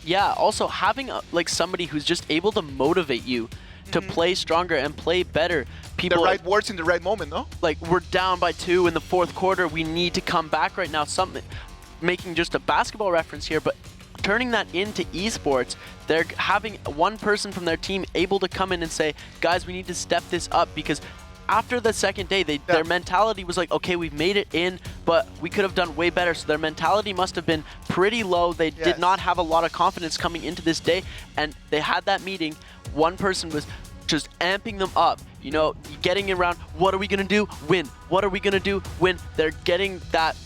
yeah, also having like somebody who's just able to motivate you to play stronger and play better. The right words in the right moment, no? Like, we're down by 2 in the 4th quarter. We need to come back right now. Something, making just a basketball reference here, but turning that into esports, they're having one person from their team able to come in and say, guys, we need to step this up, because after the second day, their mentality was like, okay, we've made it in, but we could have done way better. So their mentality must have been pretty low. They did not have a lot of confidence coming into this day, and they had that meeting. One person was just amping them up, you know, getting around, what are we going to do? Win. What are we going to do? Win. They're getting that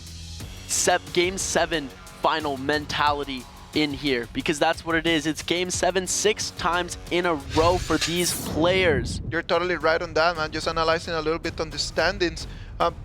Game 7 final mentality in here, because that's what it is. It's Game 7 6 times in a row for these players. You're totally right on that, man. Just analyzing a little bit on the standings.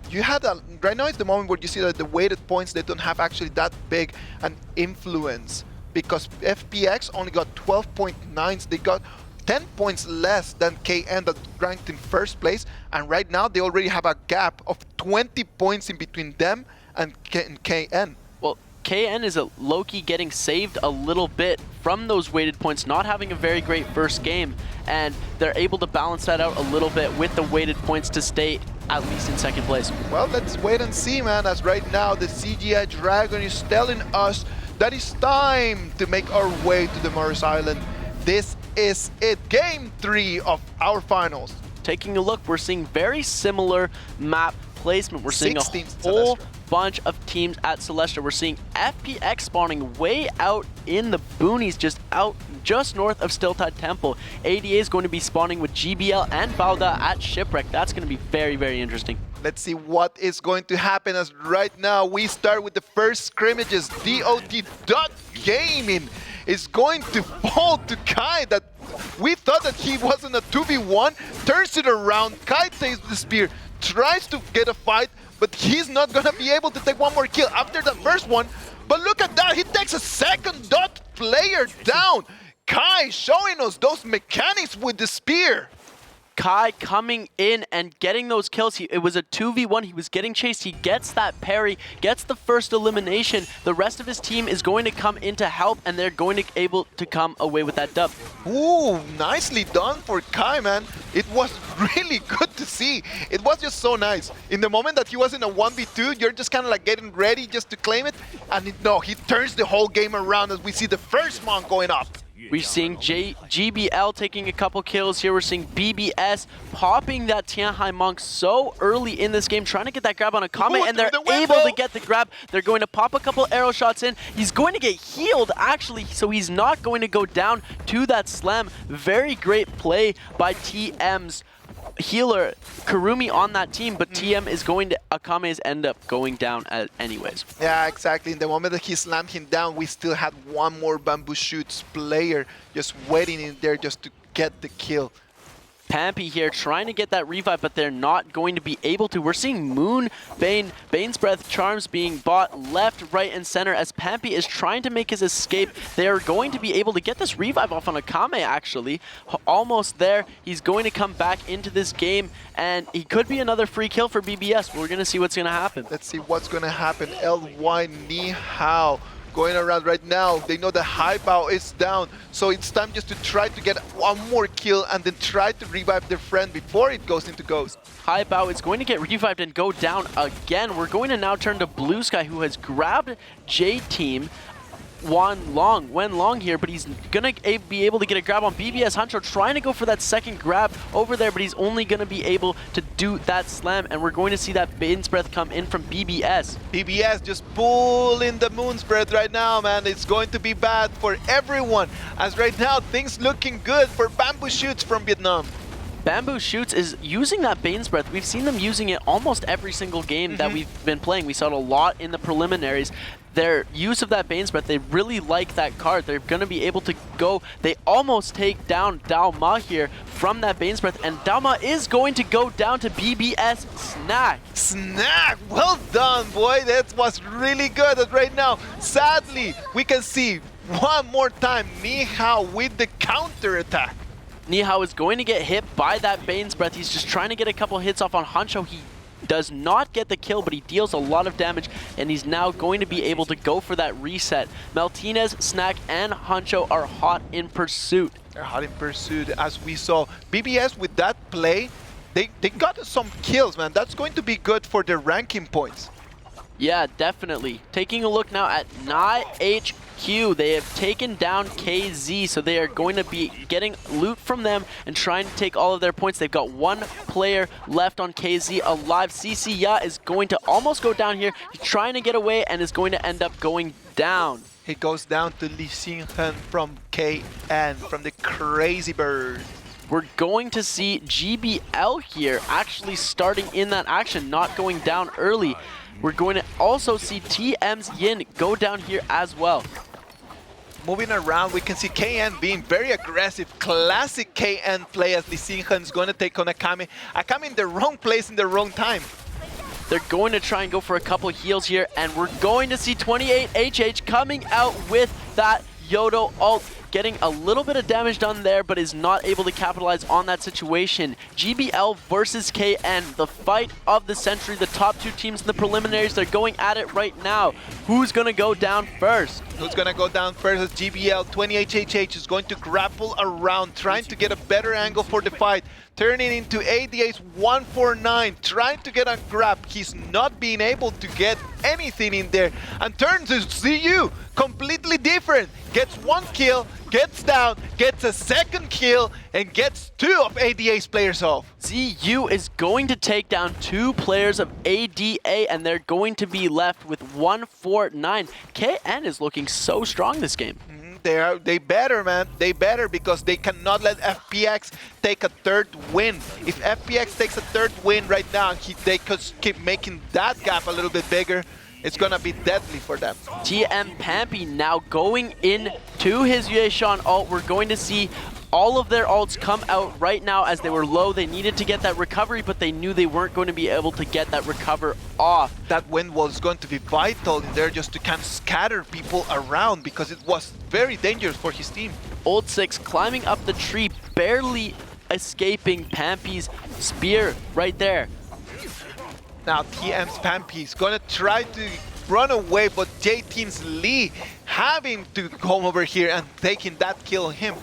You had right now is the moment where you see that the weighted points, they don't have actually that big an influence, because FPX only got 12.9s. They got 10 points less than KN that ranked in first place, and right now they already have a gap of 20 points in between them and KN. Well, KN is a low-key getting saved a little bit from those weighted points, not having a very great first game, and they're able to balance that out a little bit with the weighted points to stay at least in second place. Well, let's wait and see, man, as right now the CGI Dragon is telling us that it's time to make our way to the Morris Island. This is it, Game 3 of our finals. Taking a look, we're seeing very similar map placement. We're seeing a whole bunch of teams at Celestia. We're seeing FPX spawning way out in the boonies, just north of Stiltide Temple. ADA is going to be spawning with GBL and Valda at Shipwreck. That's going to be very, very interesting. Let's see what is going to happen, as right now we start with the first scrimmages. DOT Gaming is going to fall to Kai. That we thought that he wasn't a 2v1, turns it around. Kai takes the spear, tries to get a fight, but he's not gonna be able to take one more kill after the first one. But look at that, he takes a second DOT player down. Kai showing us those mechanics with the spear. Kai coming in and getting those kills. It was a 2v1. He was getting chased. He gets that parry, gets the first elimination. The rest of his team is going to come in to help, and they're going to be able to come away with that dub. Ooh, nicely done for Kai, man. It was really good to see. It was just so nice. In the moment that he was in a 1v2, you're just kind of like getting ready just to claim it. And no, he turns the whole game around as we see the first monk going up. We're seeing GBL taking a couple kills here. We're seeing BBS popping that Tianhai Monk so early in this game, trying to get that grab on Akame, and they're able to get the grab. They're going to pop a couple arrow shots in. He's going to get healed, actually, so he's not going to go down to that slam. Very great play by TM's healer Kurumi on that team, but TM is going to, Akame's end up going down anyways. Yeah, exactly. In the moment that he slammed him down, we still had one more Bamboo Shoots player just waiting in there just to get the kill. Pampy here trying to get that revive, but they're not going to be able to. We're seeing Moon, Bane's Breath charms being bought left, right, and center as Pampy is trying to make his escape. They're going to be able to get this revive off on Akame, actually. Almost there. He's going to come back into this game, and he could be another free kill for BBS. We're going to see what's going to happen. Let's see what's going to happen. LY Ni Hao going around right now. They know the high bow is down, so it's time just to try to get one more kill and then try to revive their friend before it goes into Ghost. High bow is going to get revived and go down again. We're going to now turn to Blue Sky, who has grabbed J-Team. Wen Long here, but he's gonna be able to get a grab on BBS. Hancho trying to go for that second grab over there, but he's only gonna be able to do that slam, and we're going to see that Bane's Breath come in from BBS. BBS just pulling the Moon's Breath right now, man. It's going to be bad for everyone, as right now things looking good for Bamboo Shoots from Vietnam. Bamboo Shoots is using that Bane's Breath. We've seen them using it almost every single game that we've been playing. We saw it a lot in the preliminaries. Their use of that Bane's Breath, they really like that card. They're going to be able to go. They almost take down Daoma here from that Bane's Breath, and Daoma is going to go down to BBS Snack. Snack! Well done, boy. That was really good. And right now, sadly, we can see one more time Ni Hao with the counter attack. Ni Hao is going to get hit by that Bane's Breath. He's just trying to get a couple hits off on Hancho. He does not get the kill, but he deals a lot of damage, and he's now going to be able to go for that reset. Maltinez, Snack, and Hancho are hot in pursuit. They're hot in pursuit, as we saw. BBS with that play, they got some kills, man. That's going to be good for their ranking points. Yeah, definitely. Taking a look now at NBWC, they have taken down KZ, so they are going to be getting loot from them and trying to take all of their points. They've got one player left on KZ alive. CC Ya is going to almost go down here. He's trying to get away and is going to end up going down. He goes down to Lee Xin-hen from KN, from the Crazy Bird. We're going to see GBL here actually starting in that action, not going down early. We're going to also see TM's Yin go down here as well. Moving around, we can see KN being very aggressive. Classic KN play as Lee Xin-hen is going to take on Akame. Akame in the wrong place in the wrong time. They're going to try and go for a couple heals here, and we're going to see 28HH coming out with that Yodo ult, getting a little bit of damage done there, but is not able to capitalize on that situation. GBL versus KN, the fight of the century. The top two teams in the preliminaries, they're going at it right now. Who's going to go down first? Who's going to go down first is GBL. 28HH is going to grapple around, trying to get a better angle for the fight. Turning into ADA's 149, trying to get a grab. He's not being able to get anything in there. And turns to ZU, completely different. Gets one kill, gets down, gets a second kill, and gets two of ADA's players off. ZU is going to take down two players of ADA, and they're going to be left with 149. KN is looking so strong this game. They better, man. They better, because they cannot let FPX take a third win. If FPX takes a third win right now, they could keep making that gap a little bit bigger. It's gonna be deadly for them. TM Pampy now going into his Yueshan ult. We're going to see all of their ults come out right now as they were low. They needed to get that recovery, but they knew they weren't going to be able to get that recover off. That win was going to be vital in there, just to kind of scatter people around, because it was very dangerous for his team. Old Six climbing up the tree, barely escaping Pampy's spear right there. Now TM's Pampy is gonna try to run away, but J-Team's Lee having to come over here and taking that kill on him.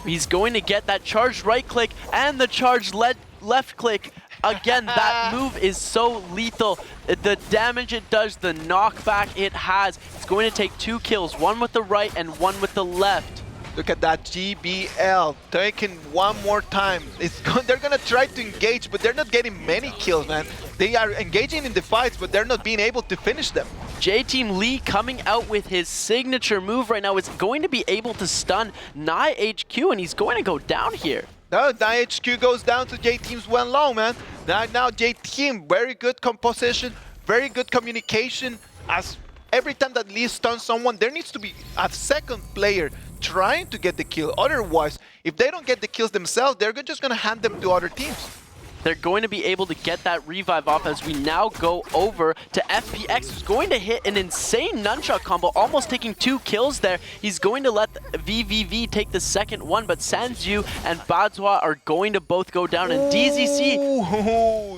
He's going to get that charged right click and the charged left click. Again, that move is so lethal. The damage it does, the knockback it has. It's going to take two kills, one with the right and one with the left. Look at that GBL taking one more time. They're gonna try to engage, but they're not getting many kills, man. They are engaging in the fights, but they're not being able to finish them. J-Team Lee coming out with his signature move right now is going to be able to stun NBWC, and he's going to go down here. No, NBWC goes down to J-Team's one low, man. Now J-Team, very good composition, very good communication. As every time that Lee stuns someone, there needs to be a second player trying to get the kill. Otherwise, if they don't get the kills themselves, they're just gonna hand them to other teams. They're going to be able to get that revive off as we now go over to FPX, who's going to hit an insane nunchuck combo, almost taking two kills there. He's going to let VVV take the second one, but Sanju and Badzwa are going to both go down, and DZC,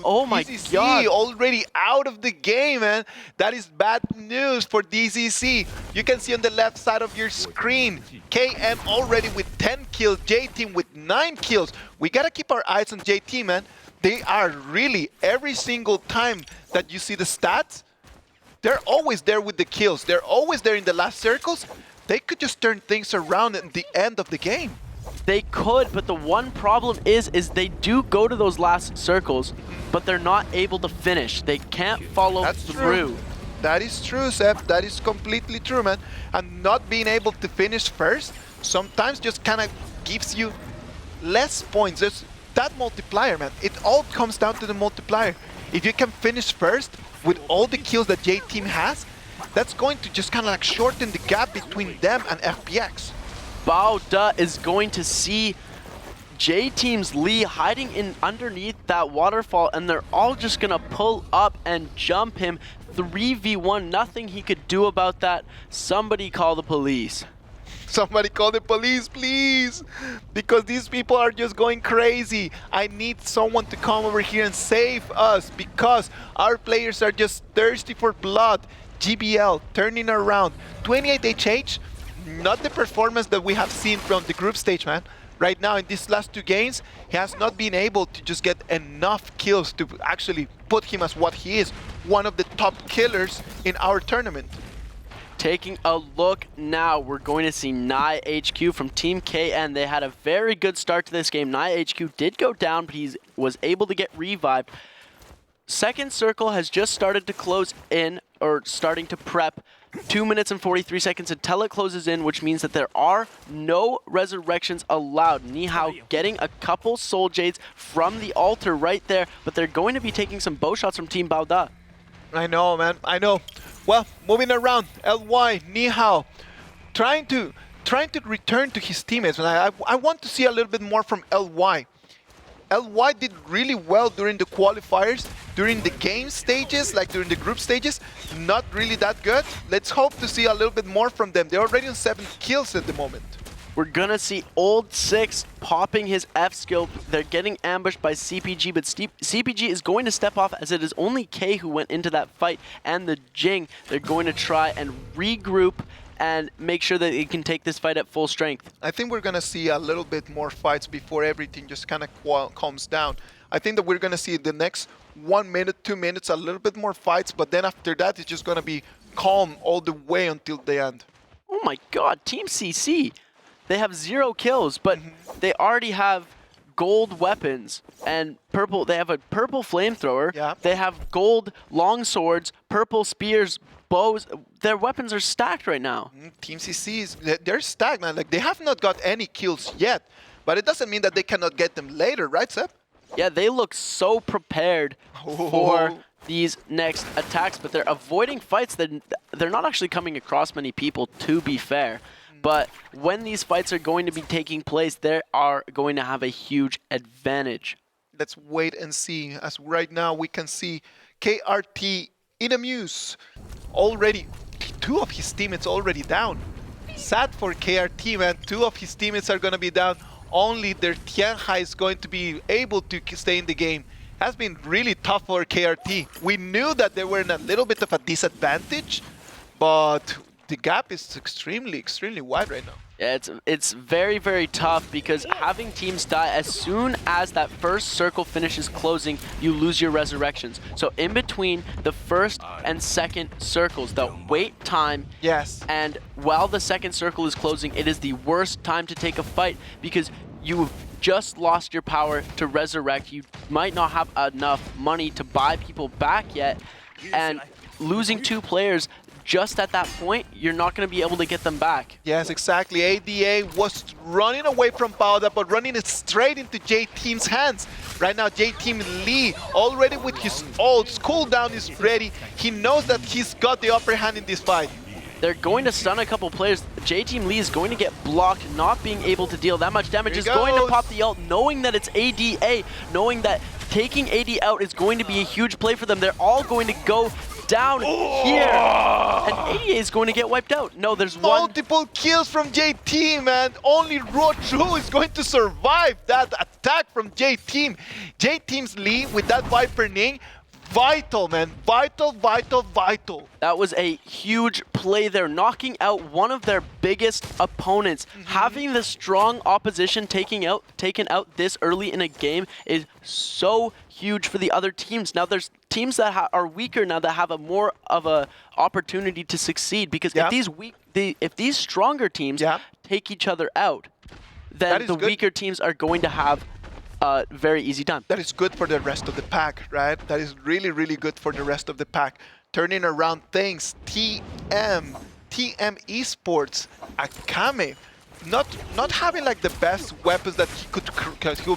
oh my DZC god. already out of the game, man. That is bad news for DZC. You can see on the left side of your screen, KM already with 10 kills, J-Team with 9 kills. We gotta keep our eyes on J-Team, man. They are really, every single time that you see the stats, they're always there with the kills. They're always there in the last circles. They could just turn things around at the end of the game. They could, but the one problem is they do go to those last circles, but they're not able to finish. They can't follow through. That is true, Seb. That is completely true, man. And not being able to finish first sometimes just kind of gives you less points. There's that multiplier, man. It all comes down to the multiplier. If you can finish first with all the kills that J-Team has, that's going to just kind of like shorten the gap between them and FPX. Bao Da is going to see J-Team's Lee hiding in underneath that waterfall, and they're all just gonna pull up and jump him. 3v1, nothing he could do about that. Somebody call the police. Somebody call the police, please, because these people are just going crazy. I need someone to come over here and save us because our players are just thirsty for blood. GBL turning around. 28 HH, not the performance that we have seen from the group stage, man. Right now in these last 2 games, he has not been able to just get enough kills to actually put him as what he is, one of the top killers in our tournament. Taking a look now, we're going to see Nye HQ from Team KN. They had a very good start to this game. Nye HQ did go down, but he was able to get revived. Second circle has just started to close in, or starting to prep. 2 minutes and 43 seconds until it closes in, which means that there are no resurrections allowed. Nihao getting a couple soul jades from the altar right there, but they're going to be taking some bow shots from Team Baoda. I know, man, I know. Well, moving around, LY, Nihao, trying to return to his teammates. And I want to see a little bit more from LY. LY did really well during the qualifiers, during the game stages, like during the group stages, not really that good. Let's hope to see a little bit more from them. They're already on 7 kills at the moment. We're gonna see Old Six popping his F skill. They're getting ambushed by CPG, but CPG is going to step off as it is only K who went into that fight, and the Jing, they're going to try and regroup and make sure that they can take this fight at full strength. I think we're gonna see a little bit more fights before everything just kind of calms down. I think that we're gonna see the next 1 minute, 2 minutes, a little bit more fights, but then after that, it's just gonna be calm all the way until the end. Oh my god, Team CC. They have 0 kills, but they already have gold weapons and purple. They have a purple flamethrower. Yeah. They have gold long swords, purple spears, bows. Their weapons are stacked right now. Team CC they're stacked, man. Like, they have not got any kills yet, but it doesn't mean that they cannot get them later, right, Seb? Yeah, they look so prepared for these next attacks, but they're avoiding fights. They're not actually coming across many people, to be fair. But when these fights are going to be taking place, they are going to have a huge advantage. Let's wait and see. As right now, we can see KRT in a muse. Already, 2 of his teammates already down. Sad for KRT, man. 2 of his teammates are going to be down. Only their Tianhai is going to be able to stay in the game. Has been really tough for KRT. We knew that they were in a little bit of a disadvantage, but the gap is extremely wide right now. Yeah, it's very, very tough because having teams die, as soon as that first circle finishes closing, you lose your resurrections. So in between the first and second circles, the wait time, yes, and while the second circle is closing, it is the worst time to take a fight because you've just lost your power to resurrect. You might not have enough money to buy people back yet, and losing 2 players just at that point, you're not going to be able to get them back. Yes, exactly. ADA was running away from Baoda, but running it straight into J-Team's hands. Right now, J-Team Lee, already with his ults, cooldown is ready. He knows that he's got the upper hand in this fight. They're going to stun a couple players. J-Team Lee is going to get blocked, not being able to deal that much damage. Is going to pop the ult, knowing that it's ADA, knowing that taking AD out is going to be a huge play for them. They're all going to go down here, and ADA is going to get wiped out. No, there's multiple kills from J-Team, and only Rochu is going to survive that attack from J-Team. J-Team's Lee with that Viper Ning, vital, man. Vital. That was a huge play there, knocking out one of their biggest opponents. Having the strong opposition taken out this early in a game is so huge for the other teams. Now there's teams that are weaker now that have a more of a opportunity to succeed, because if these stronger teams take each other out, then the weaker teams are going to have a very easy time. That is good for the rest of the pack, right? That is really good for the rest of the pack. Turning around things, TM Esports, Akame, not having like the best weapons that he could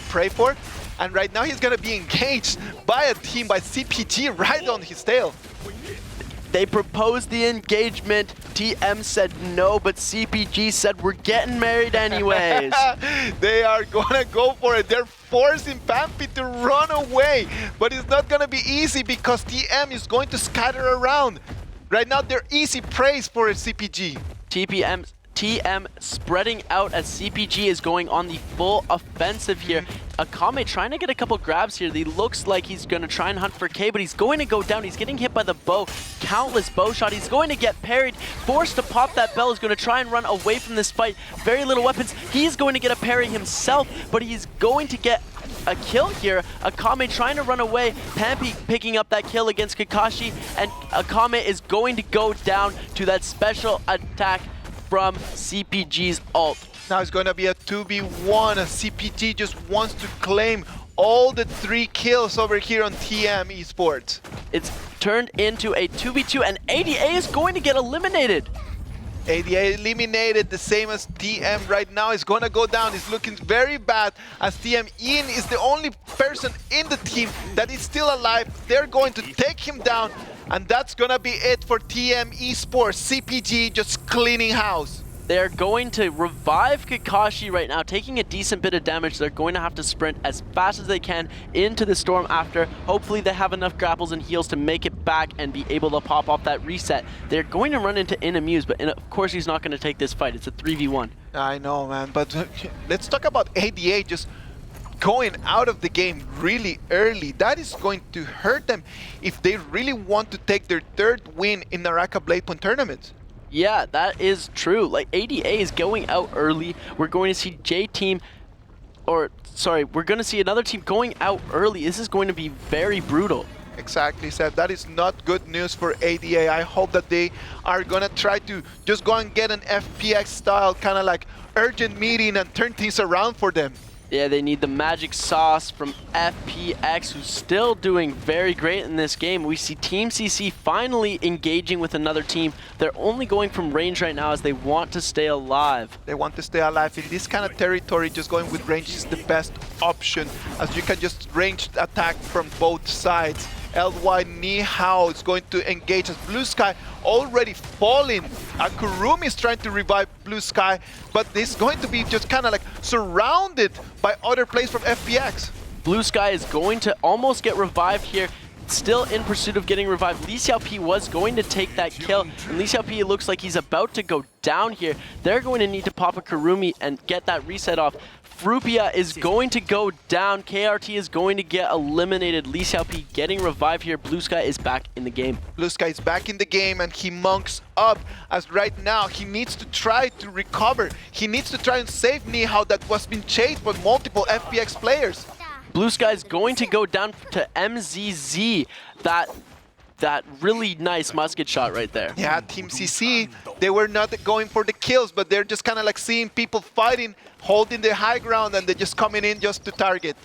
pray for, and right now he's gonna be engaged by a team, by CPG, right on his tail. They proposed the engagement. TM said no, but CPG said we're getting married anyways. They are gonna go for it. They're forcing Pampy to run away, but it's not gonna be easy because TM is going to scatter around. Right now, they're easy praise for CPG. TM spreading out as CPG is going on the full offensive here. Akame trying to get a couple grabs here. He looks like he's going to try and hunt for K, but he's going to go down. He's getting hit by the bow. Countless bow shot. He's going to get parried. Forced to pop that bell. He's going to try and run away from this fight. Very little weapons. He's going to get a parry himself, but he's going to get a kill here. Akame trying to run away. Pampy picking up that kill against Kakashi, and Akame is going to go down to that special attack from CPG's ult. Now it's going to be a 2v1. CPG just wants to claim all the 3 kills over here on TM Esports. It's turned into a 2v2, and ADA is going to get eliminated. ADA eliminated, the same as TM right now. Is going to go down. It's looking very bad as TM Ian is the only person in the team that is still alive. They're going to take him down, and that's going to be it for TM Esports. CPG just cleaning house. They're going to revive Kakashi right now, taking a decent bit of damage. They're going to have to sprint as fast as they can into the storm after. Hopefully they have enough grapples and heals to make it back and be able to pop off that reset. They're going to run into Inamuse, but of course he's not going to take this fight. It's a 3v1. I know, man, but let's talk about ADA just going out of the game really early. That is going to hurt them if they really want to take their 3rd win in Naraka Bladepoint tournament. Yeah, that is true. Like, ADA is going out early. We're going to see we're going to see another team going out early. This is going to be very brutal. Exactly, Seth. That is not good news for ADA. I hope that they are going to try to just go and get an FPX style kind of like urgent meeting and turn things around for them. Yeah, they need the magic sauce from FPX, who's still doing very great in this game. We see Team CC finally engaging with another team. They're only going from range right now as they want to stay alive. They want to stay alive. In this kind of territory, just going with range is the best option, as you can just range attack from both sides. LY Nihao is going to engage as Blue Sky already falling. Kurumi is trying to revive Blue Sky, but this is going to be just kind of like surrounded by other players from FPX. Blue Sky is going to almost get revived here. Still in pursuit of getting revived. Lee Xiaopi was going to take that kill, and Lee Xiaopi looks like he's about to go down here. They're going to need to pop a Kurumi and get that reset off. Frupia is going to go down. KRT is going to get eliminated. Lee Xiaopi getting revived here. Blue Sky is back in the game. Blue Sky is back in the game, and he monks up as right now he needs to try to recover. He needs to try and save Nihao that was being chased by multiple FPX players. Blue Sky is going to go down to MZZ. That really nice musket shot right there. Yeah, Team CC, they were not going for the kills, but they're just kind of like seeing people fighting, holding the high ground, and they're just coming in just to target.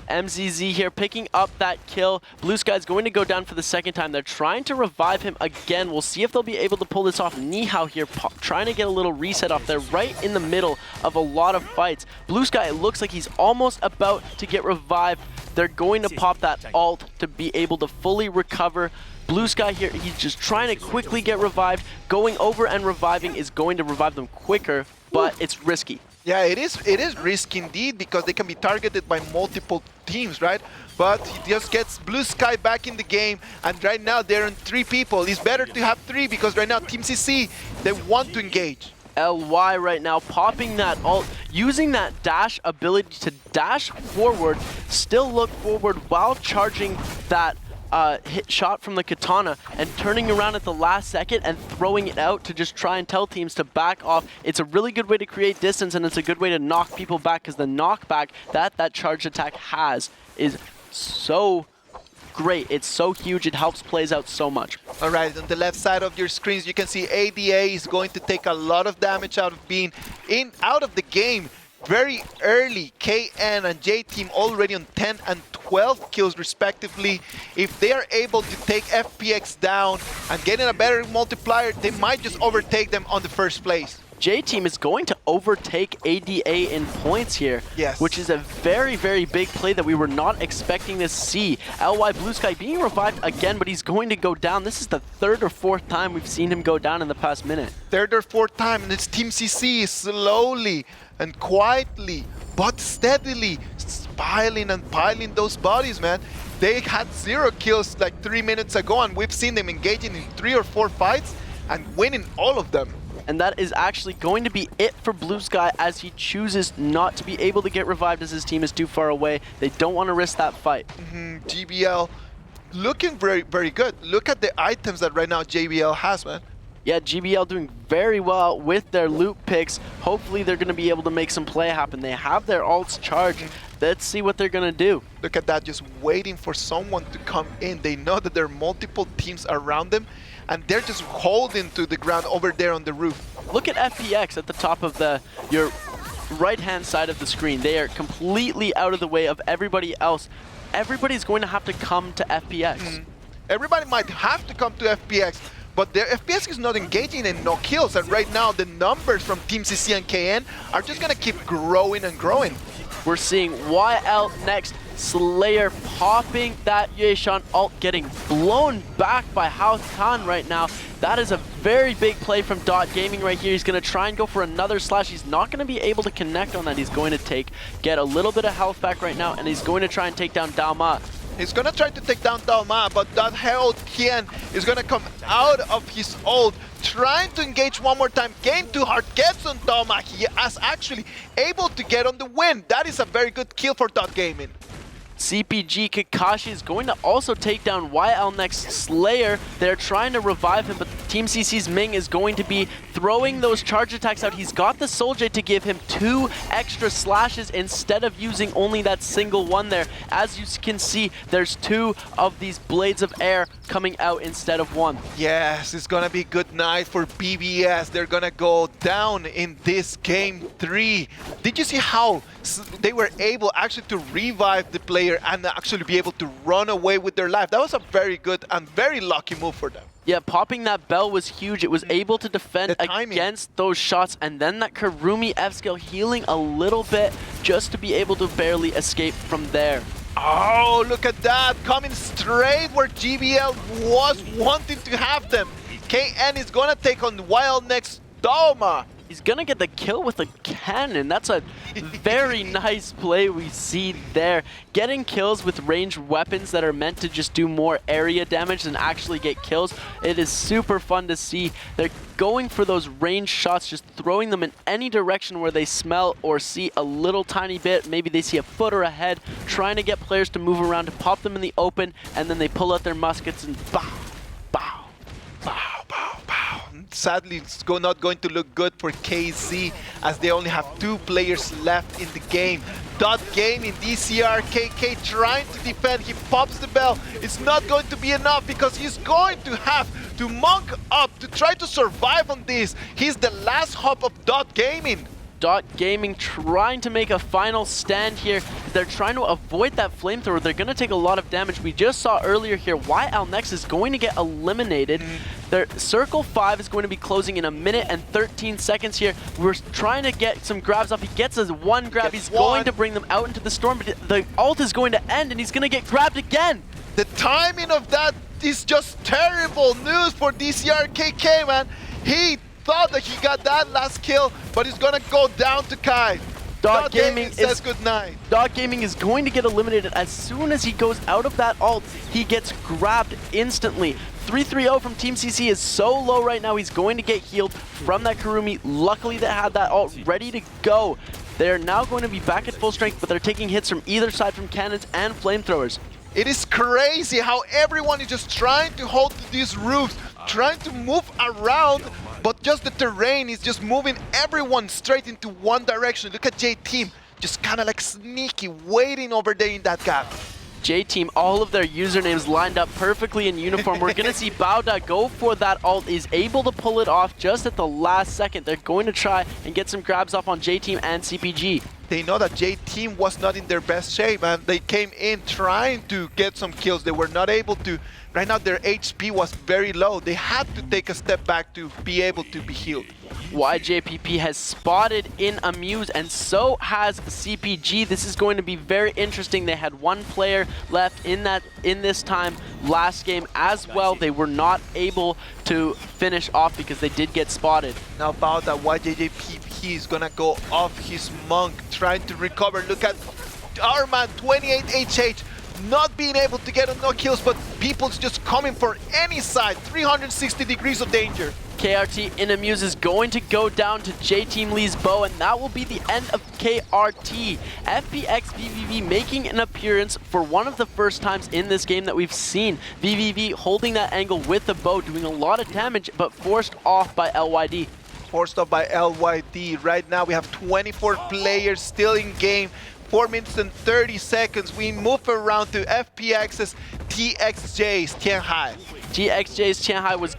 MZZ here picking up that kill. Blue Sky is going to go down for the 2nd time. They're trying to revive him again. We'll see if they'll be able to pull this off. Nihao here trying to get a little reset off there right in the middle of a lot of fights. Blue Sky, it looks like he's almost about to get revived. They're going to pop that ult to be able to fully recover. Blue Sky here, he's just trying to quickly get revived. Going over and reviving is going to revive them quicker, but it's risky. Yeah, it is risky indeed, because they can be targeted by multiple teams, right? But he just gets Blue Sky back in the game, and right now they're on 3 people. It's better to have 3, because right now Team CC, they want to engage. LY right now popping that ult, using that dash ability to dash forward, still look forward while charging that hit shot from the katana and turning around at the last second and throwing it out to just try and tell teams to back off. It's a really good way to create distance, and it's a good way to knock people back, because the knockback that charged attack has is so great. It's so huge. It helps plays out so much. All right, on the left side of your screens, you can see ADA is going to take a lot of damage out of being out of the game very early. KN and J-Team already on 10 and 12 kills respectively. If they are able to take FPX down and get in a better multiplier, they might just overtake them on the 1st place. J-Team is going to overtake ADA in points here, yes, which is a very, very big play that we were not expecting to see. LY Blue Sky being revived again, but he's going to go down. This is the 3rd or 4th time we've seen him go down in the past minute. 3rd or 4th time, and it's Team CC slowly and quietly, but steadily piling and piling those bodies, man. They had 0 kills like 3 minutes ago, and we've seen them engaging in 3 or 4 fights and winning all of them. And that is actually going to be it for Blue Sky as he chooses not to be able to get revived as his team is too far away. They don't want to risk that fight. GBL looking very, very good. Look at the items that right now JBL has, man. Yeah, GBL doing very well with their loot picks. Hopefully they're going to be able to make some play happen. They have their ults charged. Let's see what they're going to do. Look at that, just waiting for someone to come in. They know that there are multiple teams around them, and they're just holding to the ground over there on the roof. Look at FPX at the top of your right-hand side of the screen. They are completely out of the way of everybody else. Everybody's going to have to come to FPX. Everybody might have to come to FPX, but their FPX is not engaging in no kills, and right now the numbers from Team CC and KN are just gonna keep growing and growing. We're seeing YL next, Slayer popping that Yeshan ult, getting blown back by Hao Tan right now. That is a very big play from Dot Gaming right here. He's going to try and go for another slash. He's not going to be able to connect on that. He's going to get a little bit of health back right now, and he's going to try and take down Dalma. He's gonna try to take down Dalma, but that Herald Kian is gonna come out of his ult, trying to engage one more time. Game too hard, gets on Dalma. He is actually able to get on the win. That is a very good kill for Dot Gaming. CPG Kakashi is going to also take down YL next Slayer. They're trying to revive him, but Team CC's Ming is going to be throwing those charge attacks out. He's got the Soul J to give him 2 extra slashes instead of using only that single one there. As you can see, there's 2 of these blades of air coming out instead of 1. Yes, it's gonna be good night for BBS. They're gonna go down in this game 3. Did you see how they were able actually to revive the player and actually be able to run away with their life? That was a very good and very lucky move for them. Yeah, popping that bell was huge. It was able to defend against those shots, and then that Karumi F-skill healing a little bit just to be able to barely escape from there. Oh, look at that, coming straight where GBL was wanting to have them. KN is gonna take on Wild next Dalma. He's gonna get the kill with a cannon. That's a very nice play we see there. Getting kills with ranged weapons that are meant to just do more area damage than actually get kills. It is super fun to see. They're going for those ranged shots, just throwing them in any direction where they smell or see a little tiny bit. Maybe they see a foot or a head, trying to get players to move around to pop them in the open, and then they pull out their muskets and bow, bow, bow, bow, bow. Sadly, it's not going to look good for KZ as they only have 2 players left in the game. Dot Gaming, DCR, KK trying to defend. He pops the bell. It's not going to be enough because he's going to have to monk up to try to survive on this. He's the last hope of Dot Gaming. Dot Gaming trying to make a final stand here. They're trying to avoid that flamethrower. They're going to take a lot of damage. We just saw earlier here YL Next is going to get eliminated. Their Circle 5 is going to be closing in 1 minute and 13 seconds here. We're trying to get some grabs off. He gets his 1 grab. He's going to bring them out into the storm, but the ult is going to end and he's going to get grabbed again. The timing of that is just terrible news for DCR KK, man. He thought that he got that last kill, but he's gonna go down to Kai. Dot Gaming says goodnight. Dot Gaming is going to get eliminated as soon as he goes out of that ult. He gets grabbed instantly. 3-3-0 from Team CC is so low right now. He's going to get healed from that Karumi. Luckily, they had that ult ready to go. They're now going to be back at full strength, but they're taking hits from either side from cannons and flamethrowers. It is crazy how everyone is just trying to hold to these roofs, trying to move around, but just the terrain is just moving everyone straight into one direction. Look at J-Team, just kind of like sneaky, waiting over there in that gap. J-Team, all of their usernames lined up perfectly in uniform. We're going to see Bauda go for that ult, is able to pull it off just at the last second. They're going to try and get some grabs off on J-Team and CPG. They know that J-Team was not in their best shape, and they came in trying to get some kills. They were not able to. Right now, their HP was very low. They had to take a step back to be able to be healed. YJPP has spotted in Amuse, and so has CPG. This is going to be very interesting. They had 1 player left in this time last game as well. They were not able to finish off because they did get spotted. Now about that, YJPP is gonna go off his monk, trying to recover. Look at our man, 28 HH. Not being able to get no kills, but people's just coming for any side. 360 degrees of danger. KRT Inamuse is going to go down to J-Team Lee's bow, and that will be the end of KRT. FPX VVV making an appearance for one of the first times in this game that we've seen. VVV holding that angle with the bow, doing a lot of damage, but forced off by LYD. Forced off by LYD. Right now we have 24 players still in game. 4 minutes and 30 seconds. We move around to FPX's TXJ's Tianhai. TXJ's Tianhai was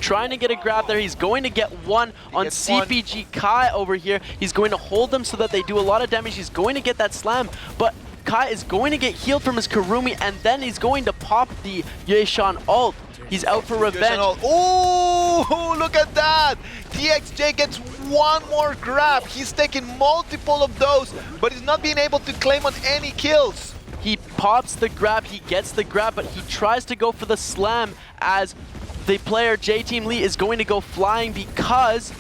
trying to get a grab there. He's going to get one on CPG Kai over here. He's going to hold them so that they do a lot of damage. He's going to get that slam, but Kai is going to get healed from his Kurumi, and then he's going to pop the Yueshan ult. He's out for revenge. Oh, look at that! TXJ gets one more grab. He's taking multiple of those, but he's not being able to claim on any kills. He pops the grab, he gets the grab, but he tries to go for the slam as the player J-Team Lee is going to go flying because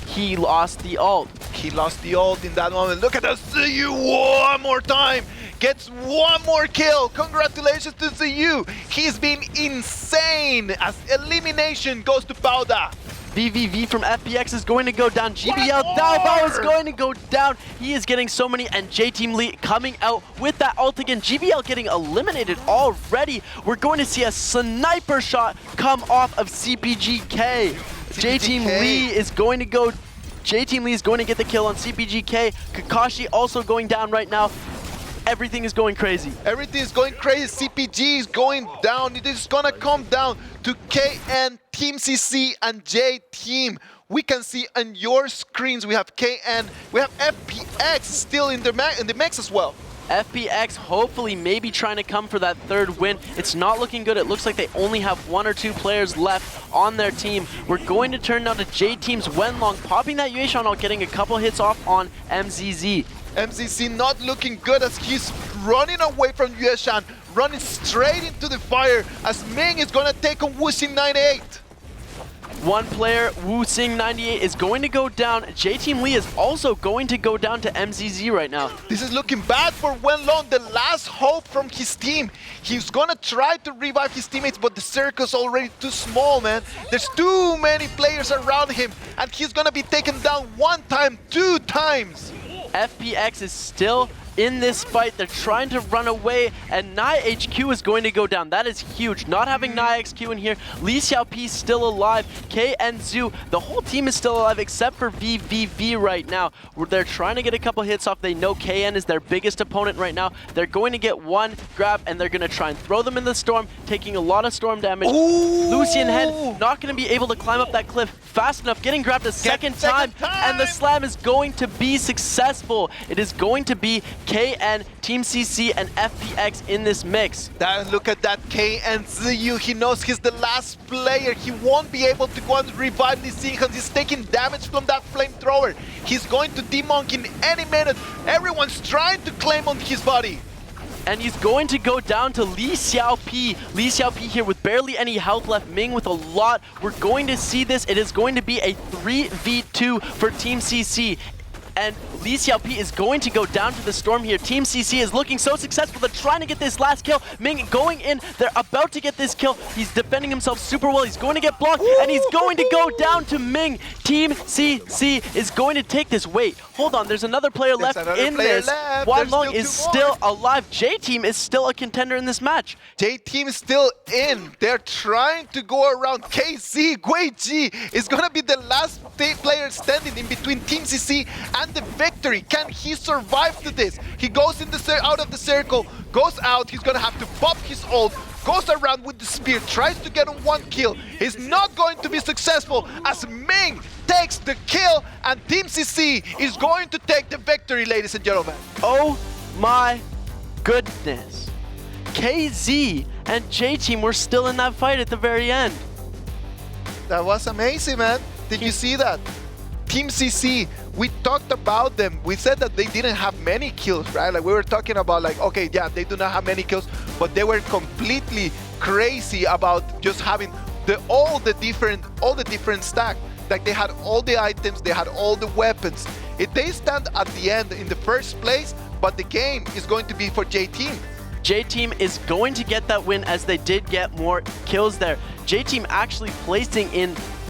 he lost the ult. He lost the ult in that moment. Look at us, ZU one more time. Gets one more kill. Congratulations to ZU. He's been insane as elimination goes to Pauda. VVV from FPX is going to go down. GBL Daobao is going to go down. He is getting so many, and J-Team Lee coming out with that ult again. GBL getting eliminated already. We're going to see a sniper shot come off of CPGK. J-Team Lee is going to go. J-Team Lee is going to get the kill on CPGK. Kakashi also going down right now. Everything is going crazy. Everything is going crazy. CPG is going down. It is gonna come down to KN, Team CC, and J Team. We can see on your screens we have KN, we have FPX still in the mix as well. FPX hopefully maybe trying to come for that third win. It's not looking good. It looks like they only have 1 or 2 players left on their team. We're going to turn now to J-Team's Wenlong, popping that Yueshan ult, getting a couple hits off on MZZ. MZZ not looking good as he's running away from Yueshan, running straight into the fire as Ming is gonna take on Wuxing 98. One player, Wuxing 98, is going to go down. J-Team Lee is also going to go down to MZZ right now. This is looking bad for Wenlong, the last hope from his team. He's gonna try to revive his teammates, but the circle's already too small, man. There's too many players around him, and he's gonna be taken down 1 time, 2 times. FPX is still in this fight. They're trying to run away, and Nai HQ is going to go down. That is huge. Not having Nai HQ in here. Li Xiaopi still alive. KN Zhu, the whole team is still alive except for VVV right now. They're trying to get a couple hits off. They know KN is their biggest opponent right now. They're going to get one grab, and they're going to try and throw them in the storm, taking a lot of storm damage. Ooh. Lucian Hen not going to be able to climb up that cliff fast enough, getting grabbed a second time, and the slam is going to be successful. It is going to be KN, Team CC, and FPX in this mix. Look at that KN ZU. He knows he's the last player. He won't be able to go and revive this thing because he's taking damage from that flamethrower. He's going to demonk in any minute. Everyone's trying to claim on his body. And he's going to go down to Li Xiaopi. Li Xiaopi here with barely any health left. Ming with a lot. We're going to see this. It is going to be a 3v2 for Team CC. And Li Xiaopi is going to go down to the storm here. Team CC is looking so successful. They're trying to get this last kill. Ming going in. They're about to get this kill. He's defending himself super well. He's going to get blocked, and he's going to go down to Ming. Team CC is going to take this. Wait, hold on. There's another player left in this. Wanlong is still alive. J-Team is still a contender in this match. J-Team is still in. They're trying to go around. KZ, Guiji is going to be the last player standing in between Team CC and the victory. Can he survive to this? He goes in out of the circle, goes out. He's gonna have to pop his ult, goes around with the spear, tries to get on 1 kill. He's not going to be successful as Ming takes the kill, and Team CC is going to take the victory, ladies and gentlemen. Oh my goodness. KZ and J-Team were still in that fight at the very end. That was amazing, man. Did you see that? Team CC, we talked about them. We said that they didn't have many kills, right? Like we were talking about like, okay, yeah, they do not have many kills, but they were completely crazy about just having all the different stack. Like they had all the items, they had all the weapons. They stand at the end in the first place, but the game is going to be for J-Team. J-Team is going to get that win as they did get more kills there. J-Team actually placing in